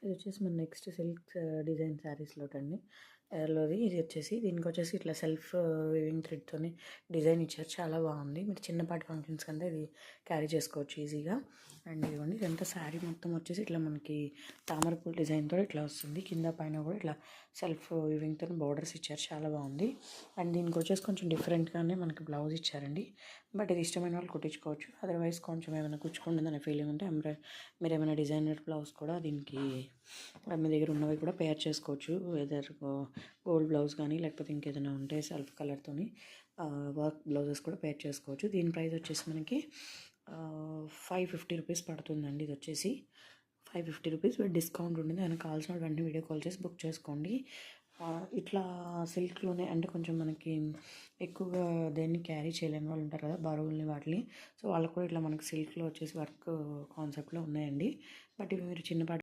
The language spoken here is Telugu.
ఇది వచ్చేసి మన నెక్స్ట్ సిల్క్ డిజైన్ శారీస్లోటండి. లోది ఇది వచ్చేసి దీనికి వచ్చేసి ఇట్లా సెల్ఫ్ వీవింగ్ థ్రెడ్తోని డిజైన్ ఇచ్చారు. చాలా బాగుంది. మీరు చిన్నపాటి ఫంక్షన్స్ కంటే ఇది క్యారీ చేసుకోవచ్చు ఈజీగా. అండ్ ఇవ్వండి ఇదంతా శారీ మొత్తం వచ్చేసి ఇట్లా మనకి తామరపూల డిజైన్తో ఇట్లా వస్తుంది. కింద పైన కూడా ఇట్లా సెల్ఫ్ వీవింగ్తో బార్డర్స్ ఇచ్చారు. చాలా బాగుంది. అండ్ దీనికి వచ్చేసి కొంచెం డిఫరెంట్గానే మనకి బ్లౌజ్ ఇచ్చారండి. బట్ ఇది ఇష్టమైన వాళ్ళు కుట్టించుకోవచ్చు. అదర్వైజ్ కొంచెం ఏమైనా కుచ్చుకుంటుందనే ఫీలింగ్ ఉంటే మీరు ఏమైనా డిజైనర్ బ్లౌజ్ కూడా దీనికి మీ దగ్గర ఉన్నవి కూడా పేర్ చేసుకోవచ్చు. వెదర్ గోల్డ్ బ్లౌజ్ కానీ లేకపోతే ఇంకేదైనా ఉంటే సెల్ఫ్ కలర్తోని వర్క్ బ్లౌజెస్ కూడా పేర్ చేసుకోవచ్చు. దీని ప్రైస్ వచ్చేసి మనకి 550 రూపీస్ పడుతుందండి. ఇది వచ్చేసి 550 రూపీస్ విత్ డిస్కౌంట్ ఉంటుంది. దానికి కావాల్సిన వెంటనే వీడియో కాల్ చేసి బుక్ చేసుకోండి. ఇట్లా సిల్క్లోనే అంటే కొంచెం మనకి ఎక్కువగా దేన్ని క్యారీ చేయలేని వాళ్ళు ఉంటారు కదా, బరువుల్ని వాటిని. సో వాళ్ళకు కూడా ఇట్లా మనకి సిల్క్లో వచ్చేసి వర్క్ కాన్సెప్ట్లో ఉన్నాయండి. బట్ ఇవి మీరు చిన్నపాటి